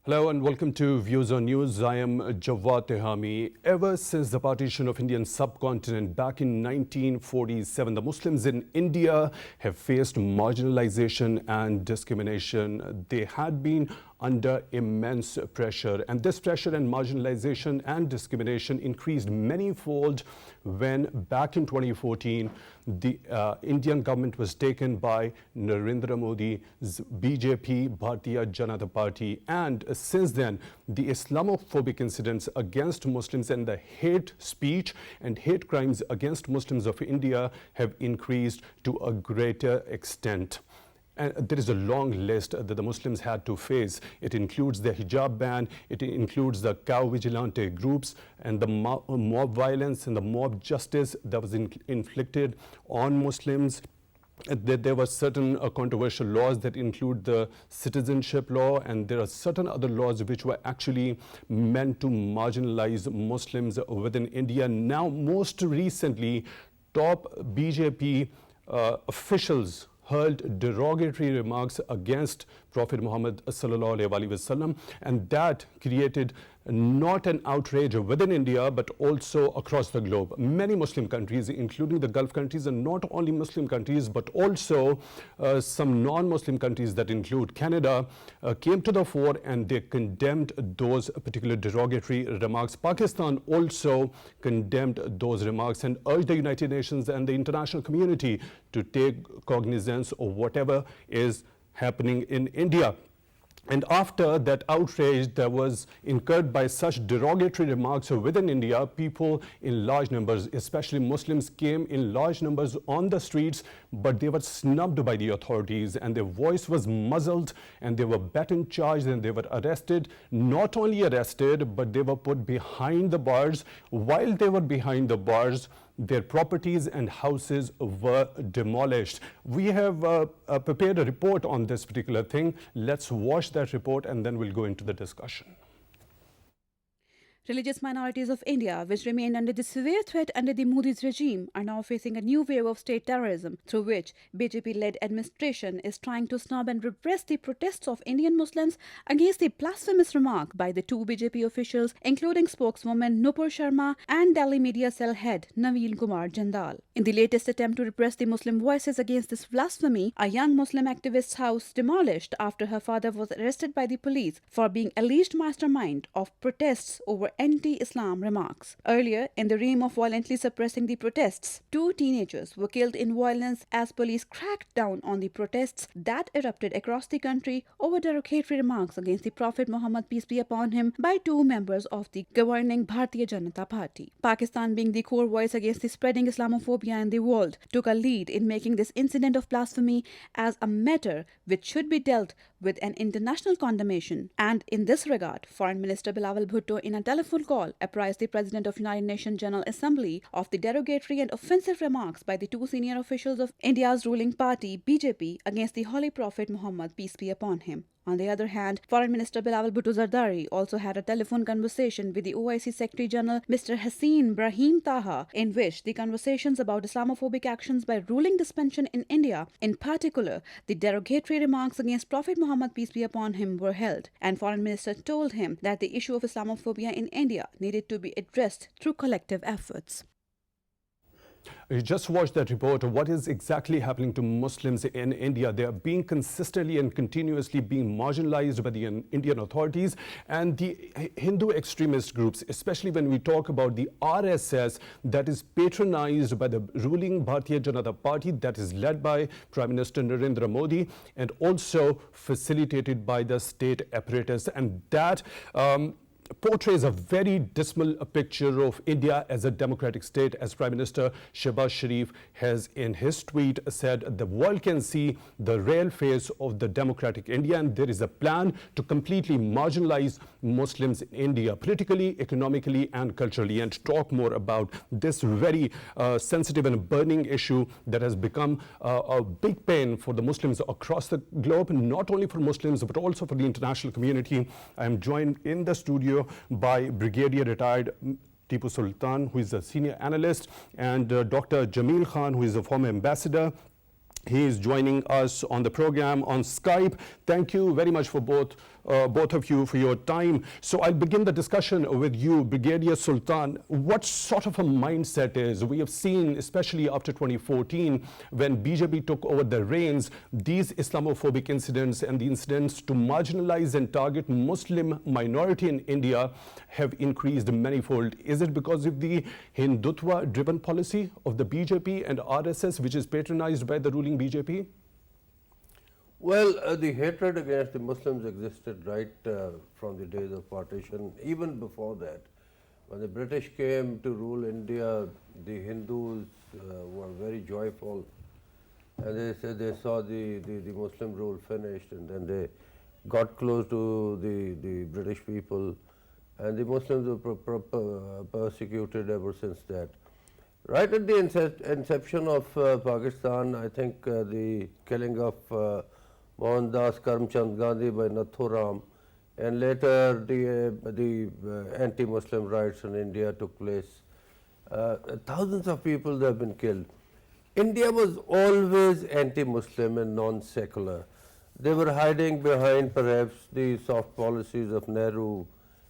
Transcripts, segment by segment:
Hello and welcome to Views on News. I am Jawad Tehami. Ever since the partition of Indian subcontinent back in 1947, the Muslims in India have faced marginalization and discrimination. They had been under immense pressure, and this pressure and marginalization and discrimination increased manyfold when back in 2014 the Indian government was taken by Narendra Modi's BJP, Bharatiya Janata Party, and since then the Islamophobic incidents against Muslims and the hate speech and hate crimes against Muslims of India have increased to a greater extent. And there is a long list that the Muslims had to face. It includes the hijab ban, it includes the cow vigilante groups, and the mob violence and the mob justice that was inflicted on Muslims. There were certain controversial laws that include the citizenship law, and there are certain other laws which were actually meant to marginalize Muslims within India. Now, most recently, top BJP officials hurled derogatory remarks against Prophet Muhammad sallallahu alaihi wasallam, and that created not an outrage within India but also across the globe. Many Muslim countries, including the Gulf countries, and not only Muslim countries but also some non-Muslim countries that include Canada, came to the fore and they condemned those particular derogatory remarks. Pakistan also condemned those remarks and urged the United Nations and the international community to take cognizance of whatever is happening in India. And after that outrage that was incurred by such derogatory remarks within India, people in large numbers, especially Muslims, came in large numbers on the streets, but they were snubbed by the authorities and their voice was muzzled and they were baton charged and they were arrested. Not only arrested, but they were put behind the bars. While they were behind the bars, their properties and houses were demolished. We have prepared a report on this particular thing. Let's watch that report and then we'll go into the discussion. Religious minorities of India, which remained under the severe threat under the Modi's regime, are now facing a new wave of state terrorism, through which BJP-led administration is trying to snub and repress the protests of Indian Muslims against the blasphemous remark by the two BJP officials, including spokeswoman Nupur Sharma and Delhi media cell head Naveen Kumar Jandal. In the latest attempt to repress the Muslim voices against this blasphemy, a young Muslim activist's house demolished after her father was arrested by the police for being alleged mastermind of protests over anti-Islam remarks. Earlier, in the realm of violently suppressing the protests, two teenagers were killed in violence as police cracked down on the protests that erupted across the country over derogatory remarks against the Prophet Muhammad, peace be upon him, by two members of the governing Bharatiya Janata Party. Pakistan, being the core voice against the spreading Islamophobia in the world, took a lead in making this incident of blasphemy as a matter which should be dealt with an international condemnation. And in this regard, Foreign Minister Bilawal Bhutto, in a telephone call, apprised the President of United Nations General Assembly of the derogatory and offensive remarks by the two senior officials of India's ruling party, BJP, against the Holy Prophet Muhammad, peace be upon him. On the other hand, Foreign Minister Bilawal Bhutto Zardari also had a telephone conversation with the OIC Secretary General Mr. Tehseen Brahim Taha, in which the conversations about Islamophobic actions by ruling dispension in India, in particular the derogatory remarks against Prophet Muhammad, peace be upon him, were held. And Foreign Minister told him that the issue of Islamophobia in India needed to be addressed through collective efforts. You just watched that report. What is exactly happening to Muslims in India? They are being consistently and continuously being marginalized by the Indian authorities and the Hindu extremist groups, especially when we talk about the RSS that is patronized by the ruling Bharatiya Janata Party that is led by Prime Minister Narendra Modi and also facilitated by the state apparatus. And that portrays a very dismal picture of India as a democratic state. As Prime Minister Shehbaz Sharif has in his tweet said, the world can see the real face of the democratic India, and there is a plan to completely marginalize Muslims in India, politically, economically and culturally. And to talk more about this very sensitive and burning issue that has become a big pain for the Muslims across the globe, not only for Muslims but also for the international community, I am joined in the studio by Brigadier Retired TIPU Sultan, who is a senior analyst, and Dr. JAMIL Khan, who is a former ambassador. He is joining us on the program on Skype. Thank you very much for both both of you, for your time. So I'll begin the discussion with you, Brigadier Sultan. What sort of a mindset is? We have seen, especially after 2014, when BJP took over the reins, these Islamophobic incidents and the incidents to marginalize and target Muslim minority in India have increased manifold. Is it because of the Hindutva-driven policy of the BJP and RSS, which is patronized by the ruling BJP? Well, the hatred against the Muslims existed right from the days of partition, even before that. When the British came to rule India, the Hindus were very joyful, and they said they saw the Muslim rule finished, and then they got close to the British people, and the Muslims were persecuted ever since that. Right at the inception of Pakistan, I think the killing of Mohandas Karamchand Gandhi by Nathuram, and later the anti-Muslim riots in India took place. Thousands of people have been killed. India was always anti-Muslim and non-secular. They were hiding behind perhaps the soft policies of Nehru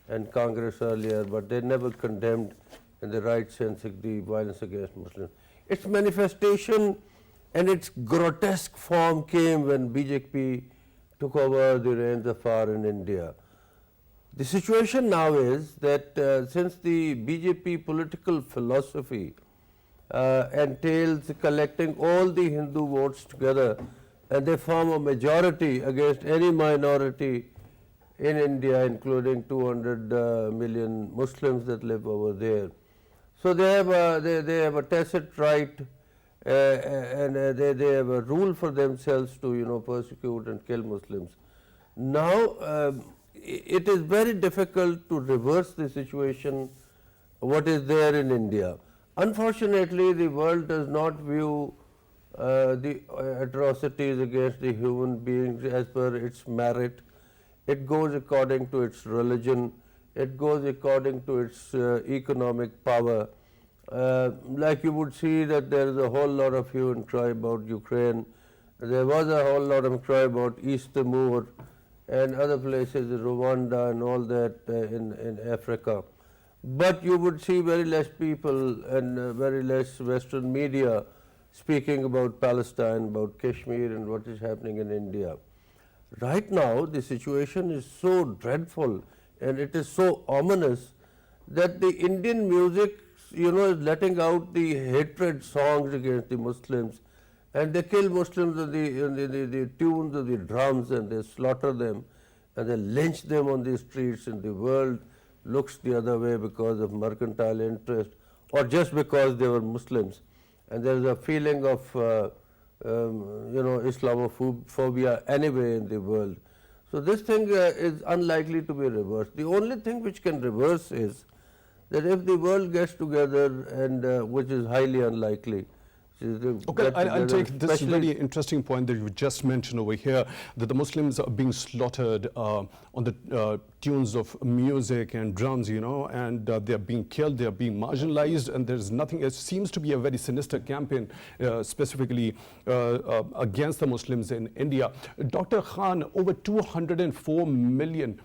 and Congress earlier, but they never condemned in the right sense the violence against Muslims. Its manifestation and its grotesque form came when BJP took over the reins of power in India. The situation now is that since the BJP political philosophy entails collecting all the Hindu votes together, and they form a majority against any minority in India, including 200 million Muslims that live over there. So they have a tacit right and they have a rule for themselves to persecute and kill Muslims. Now it is very difficult to reverse the situation what is there in India. Unfortunately, the world does not view the atrocities against the human beings as per its merit. It goes according to its religion, it goes according to its economic power. Like you would see that there is a whole lot of hue and cry about Ukraine. There was a whole lot of cry about East Timor and other places, Rwanda and all that in Africa. But you would see very less people and very less Western media speaking about Palestine, about Kashmir and what is happening in India. Right now the situation is so dreadful and it is so ominous that the Indian music is letting out the hatred songs against the Muslims, and they kill Muslims with the tunes of the drums, and they slaughter them and they lynch them on the streets, and the world looks the other way because of mercantile interest or just because they were Muslims. And there is a feeling of Islamophobia anyway in the world. So this thing is unlikely to be reversed. The only thing which can reverse is that if the world gets together, and which is highly unlikely. Okay, I'll take this very interesting point that you just mentioned over here, that the Muslims are being slaughtered on the tunes of music and drums, and they're being killed, they're being marginalized, and there's nothing. It seems to be a very sinister campaign, specifically against the Muslims in India. Dr. Khan, over 204 million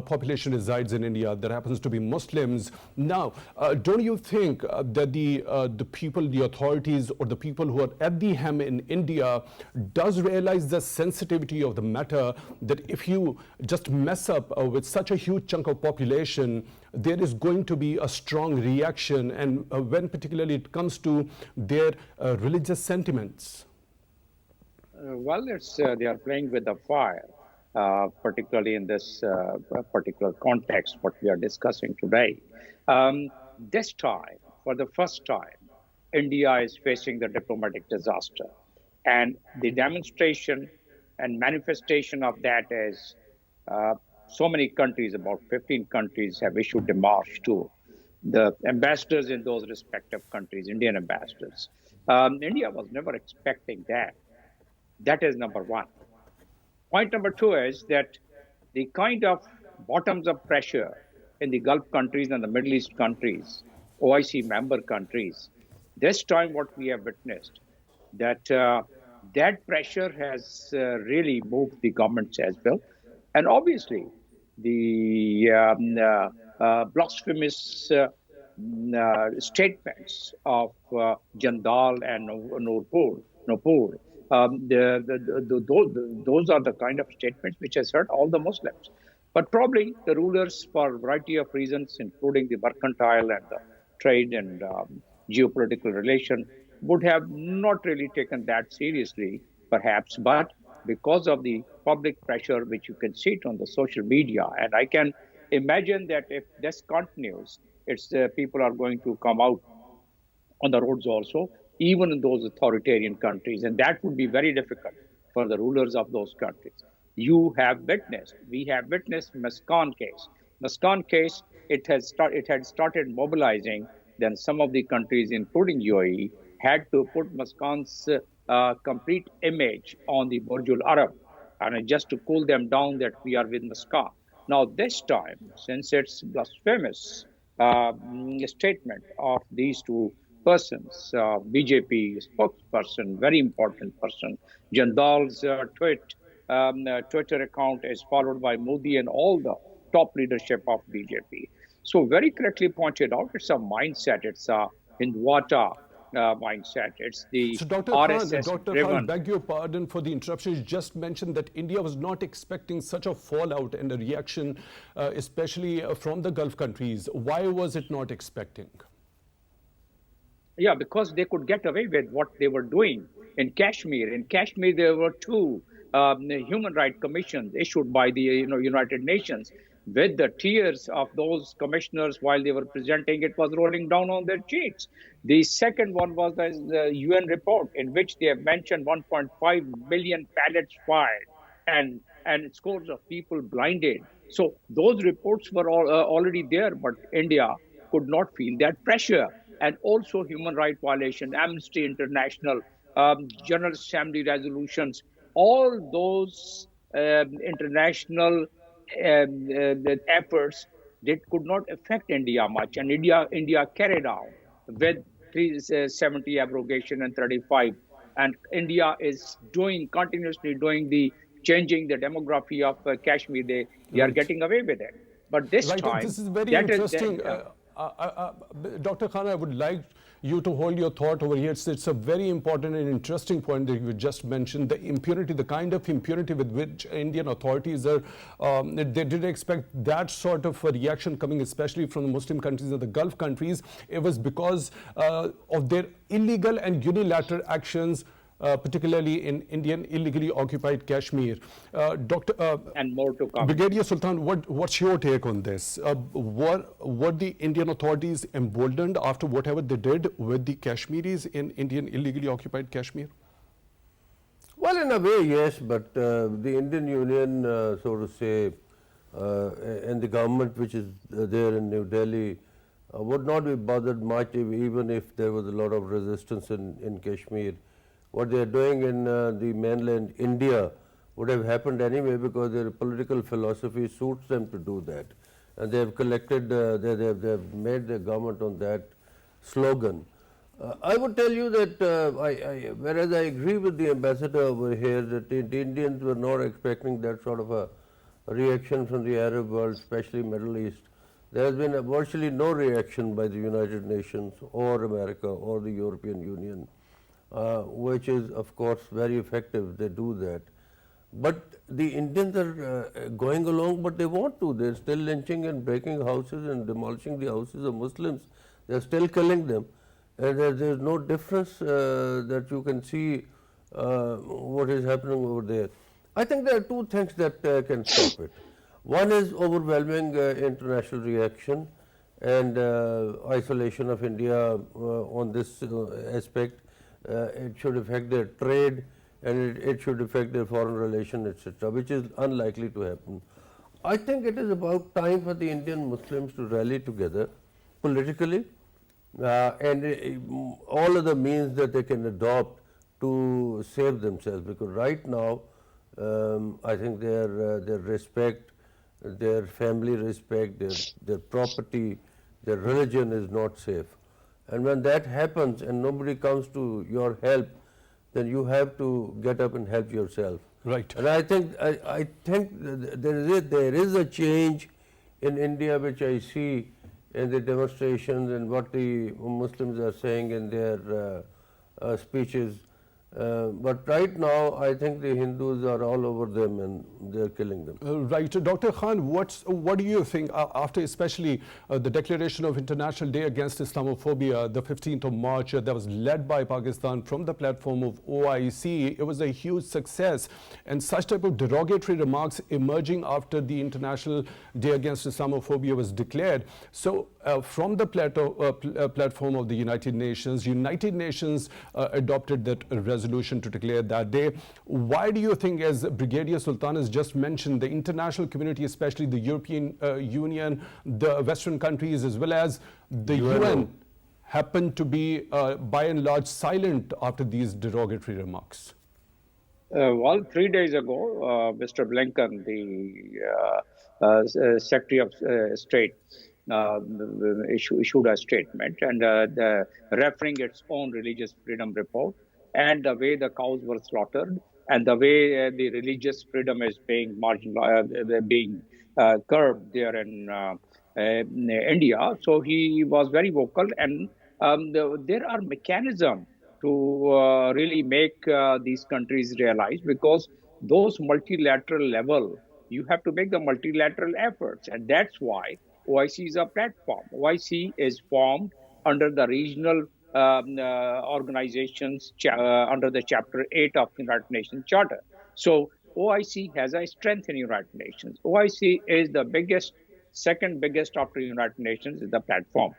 population resides in India that happens to be Muslims. Now, don't you think that the people, the authorities, or the people who are at the helm in India does realize the sensitivity of the matter, that if you just mess up with such a huge chunk of population, there is going to be a strong reaction, and when particularly it comes to their religious sentiments? Well, they are playing with the fire. Particularly in this particular context, what we are discussing today. This time, for the first time, India is facing the diplomatic disaster. And the demonstration and manifestation of that is so many countries, about 15 countries, have issued a march to the ambassadors in those respective countries, Indian ambassadors. India was never expecting that. That is number one. Point number two is that the kind of bottoms-up pressure in the Gulf countries and the Middle East countries, OIC member countries, this time what we have witnessed, that that pressure has really moved the governments as well. And obviously, the blasphemous statements of Jandal and Nopur. Those are the kind of statements which has hurt all the Muslims. But probably the rulers, for a variety of reasons, including the mercantile and the trade and geopolitical relation, would have not really taken that seriously, perhaps. But because of the public pressure, which you can see it on the social media, and I can imagine that if this continues, it's people are going to come out on the roads also, even in those authoritarian countries, and that would be very difficult for the rulers of those countries. We have witnessed Muskan case. Muskan case, it had started mobilizing. Then some of the countries, including UAE, had to put Muskan's complete image on the Burj Al Arab, and just to cool them down that we are with Muskan. Now this time, since it's blasphemous statement of these two persons, BJP spokesperson, very important person, Jandal's Twitter account is followed by Modi and all the top leadership of BJP. So very correctly pointed out, it's a mindset, it's a Hindwata mindset, it's the So Dr. RSS-driven. Khan, beg your pardon for the interruption. You just mentioned that India was not expecting such a fallout and a reaction, especially from the Gulf countries. Why was it not expecting? Yeah, because they could get away with what they were doing in Kashmir. In Kashmir, there were two human rights commissions issued by the United Nations. With the tears of those commissioners while they were presenting, it was rolling down on their cheeks. The second one was the UN report, in which they have mentioned 1.5 million pallets fired and scores of people blinded. So those reports were already there, but India could not feel that pressure. And also human rights violation, Amnesty International, General Assembly resolutions, all those international efforts could not affect India much. And India carried out with 370 abrogation and 35. And India is continuously changing the demography of Kashmir. They are getting away with it. But this time, this is very interesting. Dr. Khan, I would like you to hold your thought over here. It's a very important and interesting point that you just mentioned, the impunity, the kind of impunity with which Indian authorities are, they didn't expect that sort of a reaction coming, especially from the Muslim countries and the Gulf countries. It was because of their illegal and unilateral actions, particularly in Indian illegally occupied Kashmir. And more to come. Brigadier Sultan, what's your take on this? Were the Indian authorities emboldened after whatever they did with the Kashmiris in Indian illegally occupied Kashmir? Well, in a way, yes, but the Indian Union, so to say, and the government which is there in New Delhi would not be bothered much even if there was a lot of resistance in Kashmir. What they are doing in the mainland India would have happened anyway, because their political philosophy suits them to do that. And they have collected, they have made the government on that slogan. I would tell you that whereas I agree with the ambassador over here that the Indians were not expecting that sort of a reaction from the Arab world, especially Middle East. There has been virtually no reaction by the United Nations or America or the European Union. Which is of course very effective, they do that. But the Indians are going along, but they want to. They are still lynching and breaking houses and demolishing the houses of Muslims. They are still killing them. And there is no difference that you can see what is happening over there. I think there are two things that can stop it. One is overwhelming international reaction and isolation of India on this aspect. It should affect their trade and it should affect their foreign relations, etc., which is unlikely to happen. I think it is about time for the Indian Muslims to rally together politically and all of the means that they can adopt to save themselves, because right now I think their respect, their family respect, their property, their religion is not safe. And when that happens and nobody comes to your help, then you have to get up and help yourself. Right. And I think there is a change in India which I see in the demonstrations and what the Muslims are saying in their speeches. But right now, I think the Hindus are all over them and they're killing them. Right. Dr. Khan, what do you think after especially the declaration of International Day Against Islamophobia, the 15th of March, that was led by Pakistan from the platform of OIC? It was a huge success. And such type of derogatory remarks emerging after the International Day Against Islamophobia was declared. So from the platform of the United Nations adopted that resolution to declare that day. Why do you think, as Brigadier Sultan has just mentioned, the international community, especially the European Union, the Western countries, as well as the UN, happened to be by and large silent after these derogatory remarks? Well, 3 days ago, Mr. Blinken, the Secretary of State, issued a statement and referring its own religious freedom report and the way the cows were slaughtered and the way the religious freedom is being curbed there in India. So he was very vocal, and there are mechanisms to really make these countries realize, because those multilateral level, you have to make the multilateral efforts, and that's why OIC is a platform. OIC is formed under the regional organizations under the Chapter 8 of the United Nations Charter. So OIC has a strength in United Nations. OIC is the biggest, second biggest after United Nations is the platform.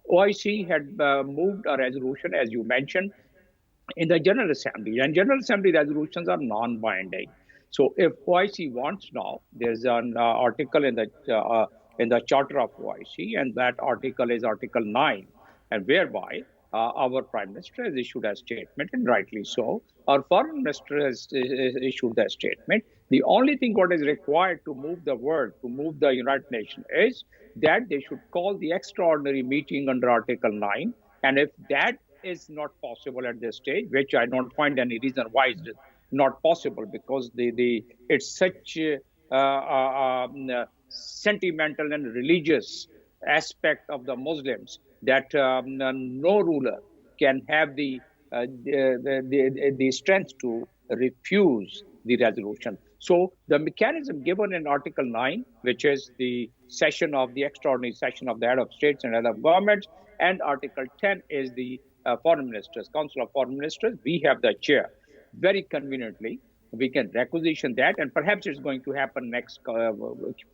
OIC had moved a resolution, as you mentioned, in the General Assembly, and General Assembly resolutions are non-binding. So if OIC wants now, there's an article in the Charter of OIC, and that article is Article 9, and whereby our Prime Minister has issued a statement, and rightly so. Our Foreign Minister has issued that statement. The only thing what is required to move the world, to move the United Nations, is that they should call the extraordinary meeting under Article 9, and if that is not possible at this stage, which I don't find any reason why it's not possible, because it's such sentimental and religious aspect of the Muslims that no ruler can have the strength to refuse the resolution. So the mechanism given in Article 9, which is the session of the extraordinary session of the head of states and head of governments, and Article 10 is the Foreign Ministers, Council of Foreign Ministers. We have the chair. Very conveniently, we can requisition that, and perhaps it's going to happen next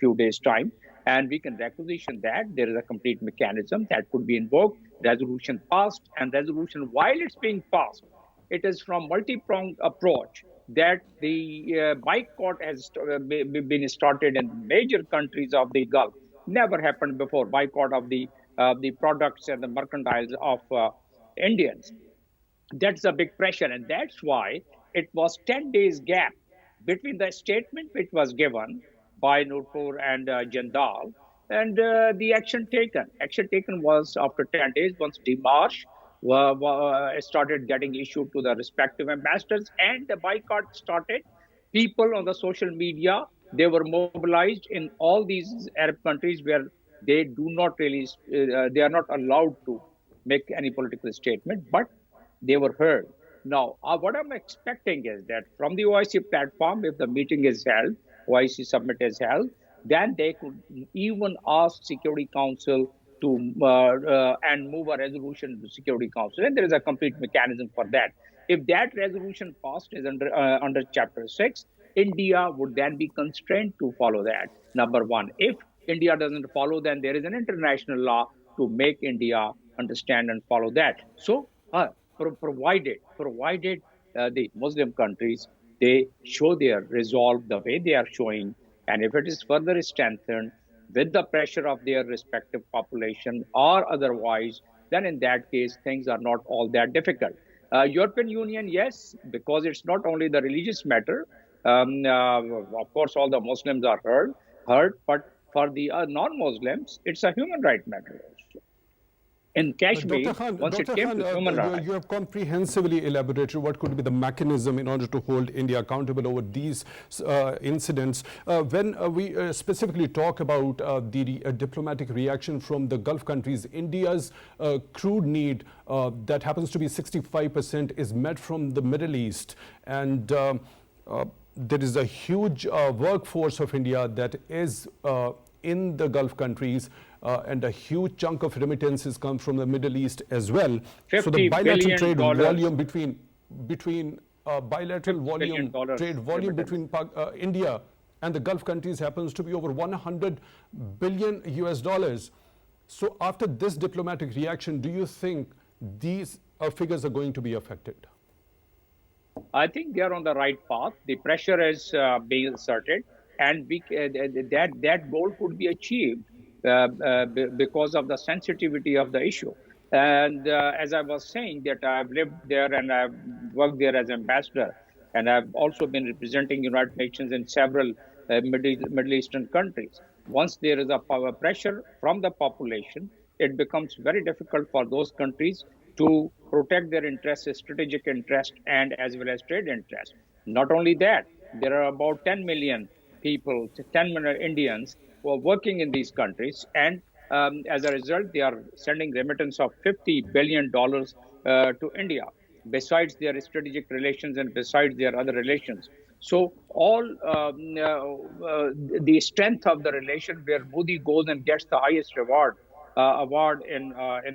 few days' time, and we can requisition that. There is a complete mechanism that could be invoked, resolution passed, and resolution, while it's being passed, it is from multi-pronged approach that the boycott has been started in major countries of the Gulf. Never happened before, boycott of the products and the mercantiles of Indians. That's a big pressure, and that's why it was 10 days gap between the statement which was given by Nurpur and Jandal and the action taken. Action taken was after 10 days, once demarche started getting issued to the respective ambassadors and the boycott started. People on the social media, they were mobilized in all these Arab countries where they do not really, they are not allowed to make any political statement, but they were heard. Now, what I'm expecting is that from the OIC platform, if the meeting is held, OIC summit is held, then they could even ask Security Council to and move a resolution to Security Council, and there is a complete mechanism for that. If that resolution passed is under Chapter 6, India would then be constrained to follow that. Number one, if India doesn't follow, then there is an international law to make India understand and follow that. So, provided the Muslim countries, they show their resolve the way they are showing, and if it is further strengthened with the pressure of their respective population or otherwise, then in that case, things are not all that difficult. European Union, yes, because it's not only the religious matter. Of course, all the Muslims are hurt, but for the non-Muslims, it's a human right matter also. In Kashmir, once Dr. it came Khan, to human rights. you have comprehensively elaborated what could be the mechanism in order to hold India accountable over these incidents. When we specifically talk about the diplomatic reaction from the Gulf countries, India's crude need that happens to be 65% is met from the Middle East. And there is a huge workforce of India that is in the Gulf countries, and a huge chunk of remittances come from the Middle East as well. So the bilateral trade volume between India and the Gulf countries happens to be over 100 billion US dollars. So after this diplomatic reaction, do you think these figures are going to be affected? I think they are on the right path. The pressure is being exerted, and that goal could be achieved because of the sensitivity of the issue. And as I was saying, that I've lived there and I've worked there as ambassador, and I've also been representing United Nations in several Middle Eastern countries. Once there is a power pressure from the population, it becomes very difficult for those countries to protect their interests, strategic interest, and as well as trade interest. Not only that, there are about 10 million people, 10 million Indians who are working in these countries, and as a result, they are sending remittance of $50 billion to India, besides their strategic relations and besides their other relations. So all the strength of the relation where Modi goes and gets the highest award in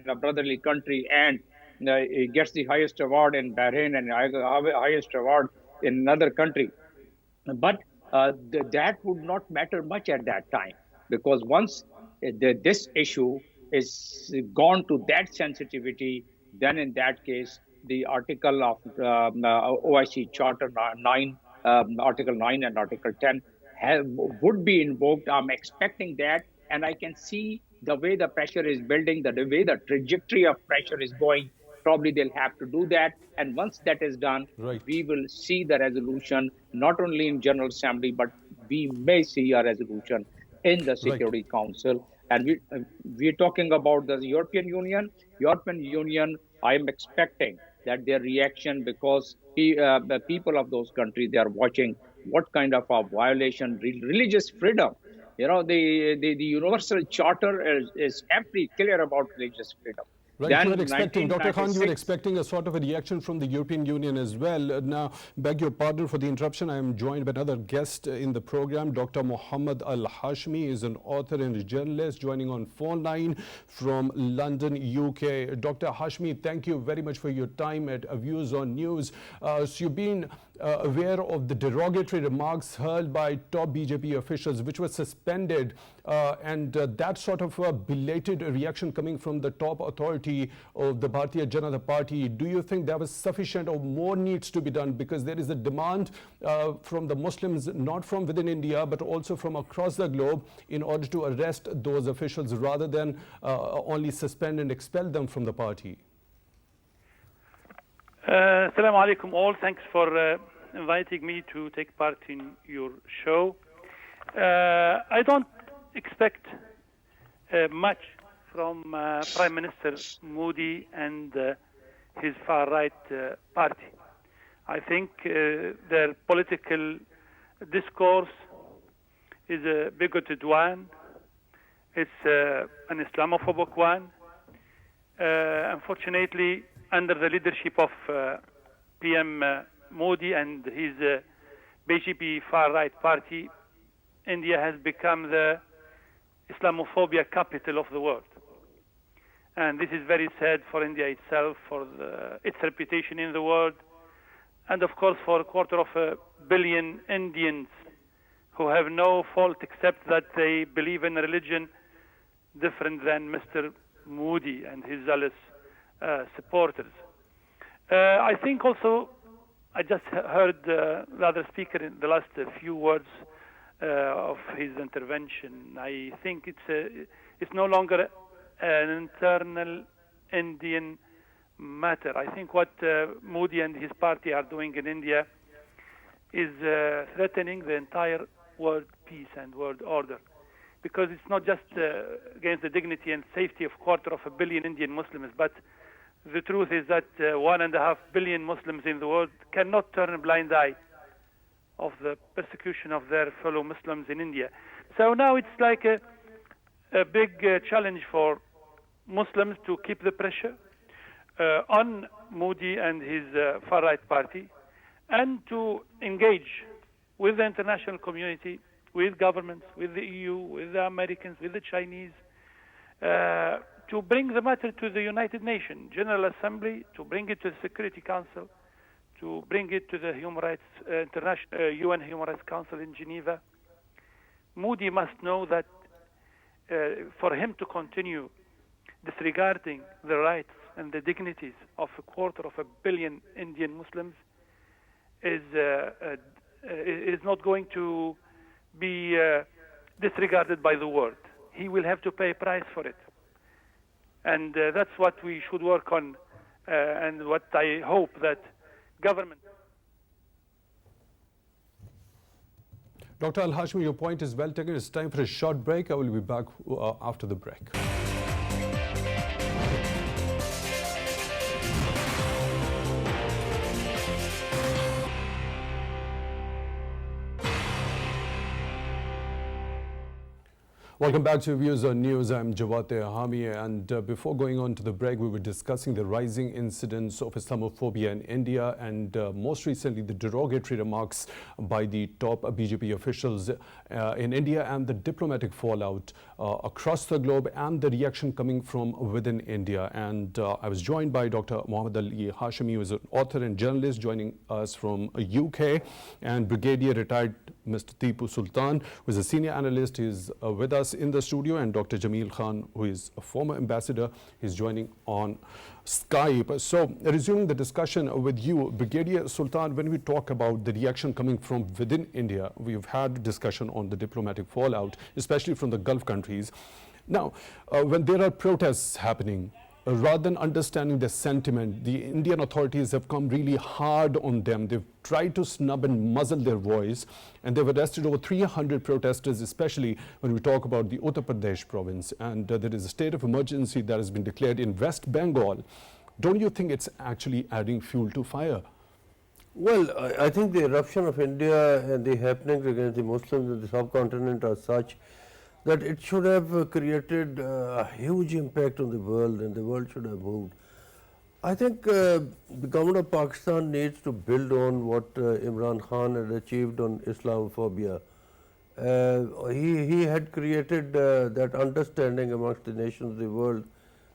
a brotherly country, and he gets the highest award in Bahrain and highest award in another country. But that would not matter much at that time, because once this issue is gone to that sensitivity, then in that case, the article of OIC Charter 9, Article 9 and Article 10 would be invoked. I'm expecting that, and I can see the way the pressure is building, the way the trajectory of pressure is going. Probably they'll have to do that. And once that is done, we will see the resolution, not only in General Assembly, but we may see a resolution in the Security Council. And we're talking about the European Union. European Union, I am expecting that their reaction, because the people of those countries, they are watching what kind of a violation, religious freedom. You know, the Universal Charter is amply clear about religious freedom. Right, you were expecting, Dr. Khan, you were expecting a sort of a reaction from the European Union as well. Now, beg your pardon for the interruption. I am joined by another guest in the program. Dr. Muhammad Al-HACHIMI is an author and a journalist joining on phone line from London, UK. Dr. Hashmi, thank you very much for your time at Views on News. So you've been aware of the derogatory remarks hurled by top BJP officials, which were suspended, and that sort of a belated reaction coming from the top authority of the Bharatiya Janata Party. Do you think there was sufficient or more needs to be done? Because there is a demand from the Muslims, not from within India, but also from across the globe, in order to arrest those officials rather than only suspend and expel them from the party. Assalamu alaikum all. Thanks for inviting me to take part in your show. I don't expect much from Prime Minister Modi and his far-right party. I think their political discourse is a bigoted one. It's an Islamophobic one. Unfortunately, under the leadership of PM Modi and his BJP far-right party, India has become the Islamophobia capital of the world. And this is very sad for India itself, for its reputation in the world, and of course for 250 million Indians who have no fault except that they believe in a religion different than Mr. Modi and his zealous supporters. I think also, I just heard the other speaker in the last few words of his intervention. I think it's no longer an internal Indian matter. I think what Modi and his party are doing in India is threatening the entire world peace and world order. because it's not just against the dignity and safety of 250 million Indian Muslims, but the truth is that 1.5 billion Muslims in the world cannot turn a blind eye of the persecution of their fellow Muslims in India. So now it's like a big challenge for Muslims to keep the pressure on Modi and his far-right party, and to engage with the international community, with governments, with the EU, with the Americans, with the Chinese, to bring the matter to the United Nations General Assembly, to bring it to the Security Council, to bring it to the Human Rights International UN Human Rights Council in Geneva. Modi must know that for him to continue disregarding the rights and the dignities of 250 million Indian Muslims is not going to be disregarded by the world. He will have to pay a price for it. And that's what we should work on, and what I hope that government... Dr. Al-HACHIMI, your point is well taken. It's time for a short break. I will be back after the break. Welcome back to Views on News. I'm Jawad, Tehami, and before going on to the break, we were discussing the rising incidents of Islamophobia in India, and most recently the derogatory remarks by the top BJP officials in India, and the diplomatic fallout across the globe, and the reaction coming from within India. And I was joined by Dr. Muhammad Ali Hashimi, who is an author and journalist, joining us from UK, and Brigadier retired Mr. TIPU Sultan, who is a senior analyst. He is with us in the studio, and Dr. JAMIL Khan, who is a former ambassador, is joining on Skype. So, resuming the discussion with you, Brigadier Sultan, when we talk about the reaction coming from within India, we've had discussion on the diplomatic fallout, especially from the Gulf countries. Now, when there are protests happening, rather than understanding the sentiment, the Indian authorities have come really hard on them. They've tried to snub and muzzle their voice, and they've arrested over 300 protesters, especially when we talk about the Uttar Pradesh province. And there is a state of emergency that has been declared in West Bengal. Don't you think it's actually adding fuel to fire? Well, I think the eruption of India and the happenings against the Muslims in the subcontinent are such that it should have created a huge impact on the world, and the world should have moved. I think the government of Pakistan needs to build on what Imran Khan had achieved on Islamophobia. He had created that understanding amongst the nations of the world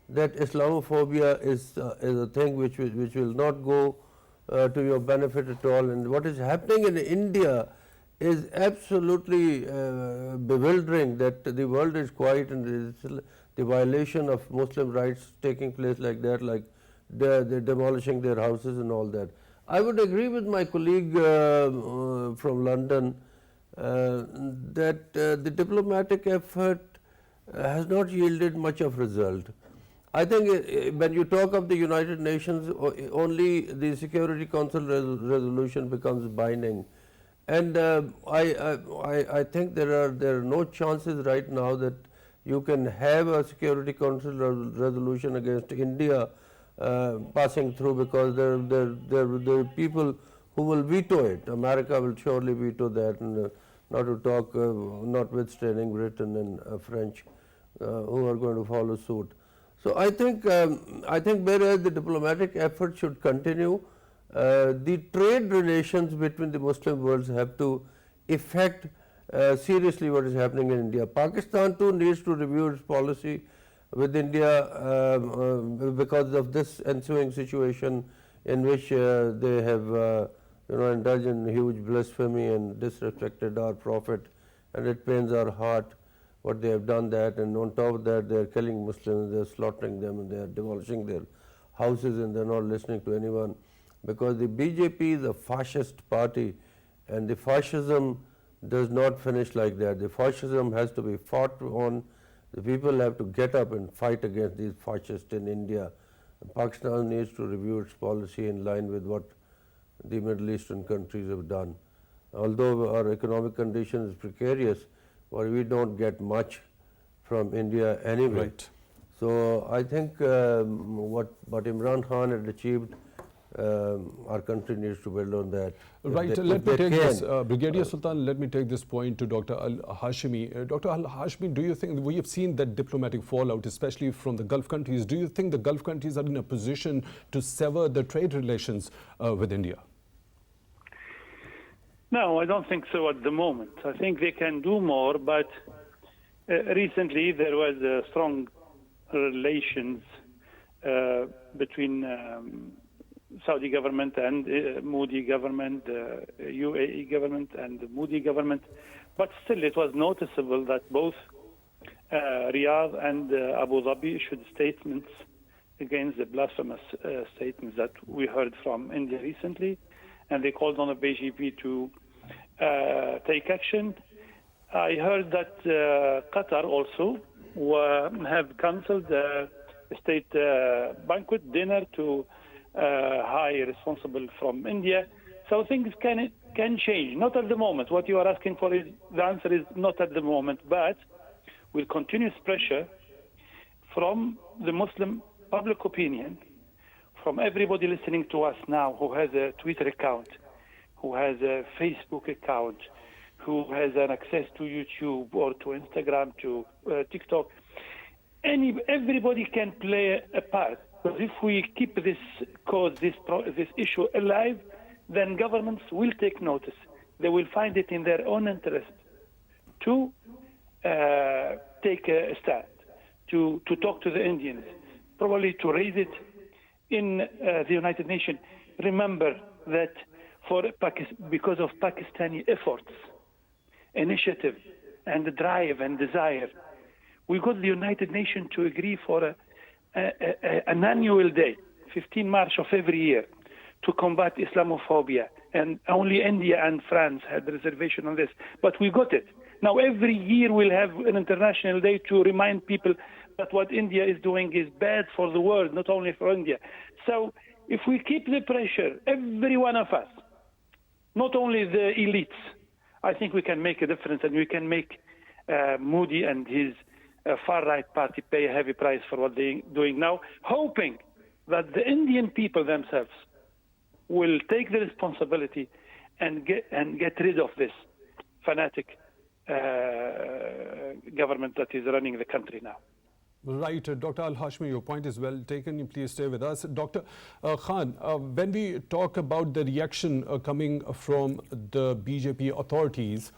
that Islamophobia is a thing which will not go to your benefit at all. And what is happening in India is absolutely bewildering, that the world is quiet and the violation of Muslim rights taking place like that, like they're demolishing their houses and all that. I would agree with my colleague from London that the diplomatic effort has not yielded much of result. I think when you talk of the United Nations, only the Security Council resolution becomes binding. And I think there are no chances right now that you can have a Security Council resolution against India passing through, because there are people who will veto it. America will surely veto that, and not to talk notwithstanding Britain and French who are going to follow suit. So I think whereas the diplomatic effort should continue, the trade relations between the Muslim worlds have to affect seriously what is happening in India. Pakistan too needs to review its policy with India because of this ensuing situation in which they have indulged in huge blasphemy and disrespected our Prophet, and it pains our heart what they have done that. And on top of that, they are killing Muslims, they are slaughtering them, and they are demolishing their houses, and they are not listening to anyone. Because the BJP is a fascist party, and the fascism does not finish like that. The fascism has to be fought on. The people have to get up and fight against these fascists in India. And Pakistan needs to review its policy in line with what the Middle Eastern countries have done. Although our economic condition is precarious, or we don't get much from India anyway. Right. So I think what Imran Khan had achieved, our country needs to build on that. Right. Let me take this, Brigadier Sultan, let me take this point to Dr. Al-HACHIMI. Dr. Al-HACHIMI, do you think, we have seen that diplomatic fallout, especially from the Gulf countries. Do you think the Gulf countries are in a position to sever the trade relations with India? No, I don't think so at the moment. I think they can do more, but recently there was strong relations between Saudi government and Modi government, UAE government and the Modi government. But still it was noticeable that both Riyadh and Abu Dhabi issued statements against the blasphemous statements that we heard from India recently. And they called on the BJP to take action. I heard that Qatar also have cancelled a state banquet dinner to high responsible from India. So things can change. Not at the moment. What you are asking for is, the answer is not at the moment, but with continuous pressure from the Muslim public opinion, from everybody listening to us now who has a Twitter account, who has a Facebook account, who has an access to YouTube or to Instagram, to TikTok. Everybody can play a part. Because if we keep this cause, this issue alive, then governments will take notice. They will find it in their own interest to take a stand, to talk to the Indians, probably to raise it in the United Nations. Remember that because of Pakistani efforts, initiative, and drive and desire, we got the United Nations to agree for an annual day, 15 March of every year, to combat Islamophobia. And only India and France had the reservation on this. But we got it. Now every year we'll have an international day to remind people that what India is doing is bad for the world, not only for India. So if we keep the pressure, every one of us, not only the elites, I think we can make a difference, and we can make Modi and his far-right party pay a heavy price for what they're doing now, hoping that the Indian people themselves will take the responsibility and get rid of this fanatic government that is running the country now. Right, Dr. Al-HACHIMI, your point is well taken. Please stay with us. Dr. Khan, when we talk about the reaction coming from the BJP authorities,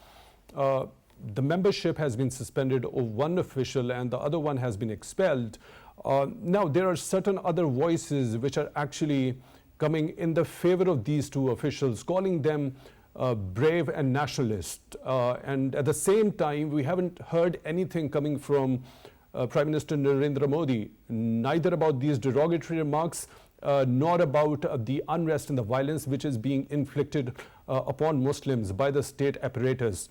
the membership has been suspended of one official and the other one has been expelled. Now, there are certain other voices which are actually coming in the favor of these two officials, calling them brave and nationalist. And at the same time, we haven't heard anything coming from Prime Minister Narendra Modi, neither about these derogatory remarks, nor about the unrest and the violence which is being inflicted upon Muslims by the state apparatus.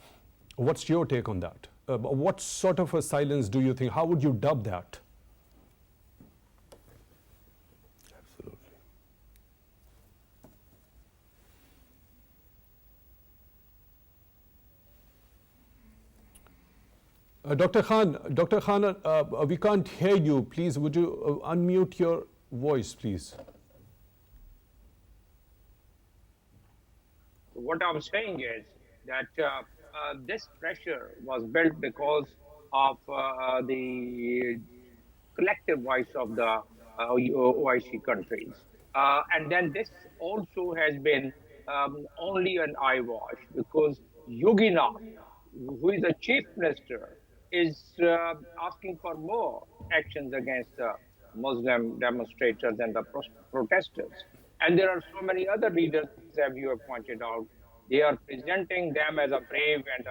What's your take on that? What sort of a silence do you think? How would you dub that? Absolutely. Dr. Khan, we can't hear you. Please, would you unmute your voice, please? What I'm saying is that this pressure was built because of the collective voice of the OIC countries. And then this also has been only an eyewash, because Yogi Nath, who is the chief minister, is asking for more actions against the Muslim demonstrators and the protesters. And there are so many other leaders, as you have pointed out. They are presenting them as a brave and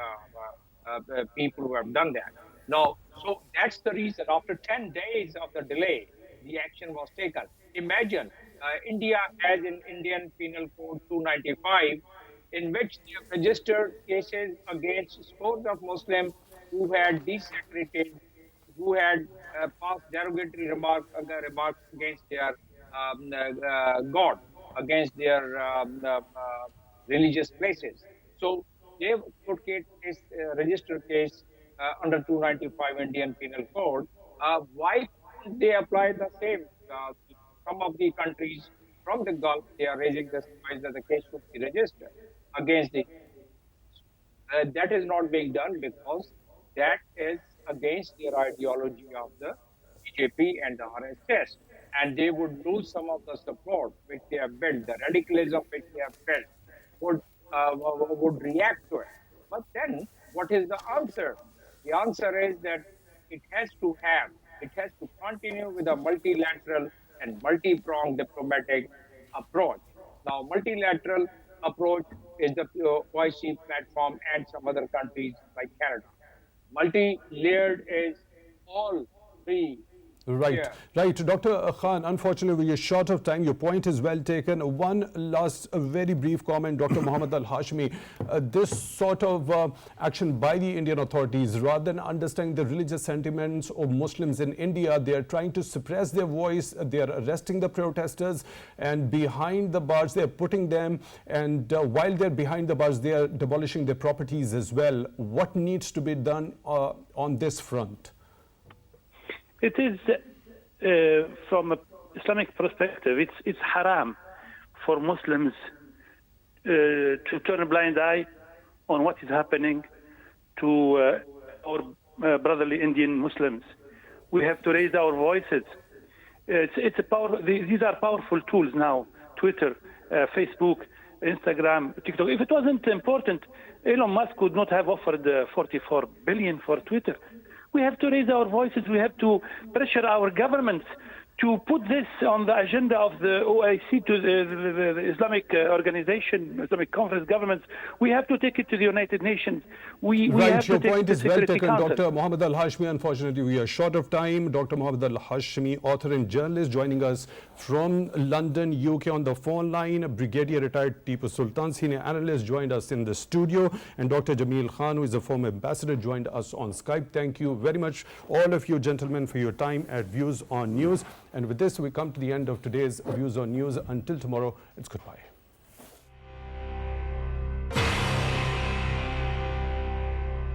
people who have done that. Now, so that's the reason. After 10 days of the delay, the action was taken. Imagine India has in Indian Penal Code 295, in which they have registered cases against scores of Muslims who had desecrated, who had passed derogatory remarks against their God, against their religious places. So they have put registered case under 295 Indian Penal Code. Why can't they apply the same? Some of the countries from the Gulf, they are raising this point that the case should be registered against the that is not being done because that is against their ideology of the BJP and the RSS. And they would lose some of the support which they have built, the radicalism which they have built would react to it. But then what is the answer? The answer is that it has to continue with a multilateral and multi-pronged diplomatic approach. Now, multilateral approach is the OIC platform and some other countries like Canada. Multi-layered is all three. Right, Yeah. right. Dr. Khan, unfortunately, we are short of time. Your point is well taken. One last, very brief comment, Dr. Mohammed Al-Hashimi. This sort of action by the Indian authorities, rather than understanding the religious sentiments of Muslims in India, they are trying to suppress their voice. They are arresting the protesters, and behind the bars, they are putting them. And while they're behind the bars, they are demolishing their properties as well. What needs to be done on this front? It is, from an Islamic perspective, it's haram for Muslims to turn a blind eye on what is happening to our brotherly Indian Muslims. We have to raise our voices. These are powerful tools now, Twitter, Facebook, Instagram, TikTok. If it wasn't important, Elon Musk would not have offered 44 billion for Twitter. We have to raise our voices. We have to pressure our governments to put this on the agenda of the OIC, to the Islamic organization, Islamic conference governments. We have to take it to the United Nations. We Right, have your to take point it to is well Security taken, Council. Dr. Mohammed Al-Hashimi. Unfortunately, we are short of time. Dr. Mohammed Al-Hashimi, author and journalist, joining us from London, UK on the phone line. Brigadier retired TIPU Sultan, senior analyst, joined us in the studio. And Dr. Jamil Khan, who is a former ambassador, joined us on Skype. Thank you very much, all of you gentlemen, for your time at Views on News. And with this, we come to the end of today's Views on News. Until tomorrow, it's goodbye.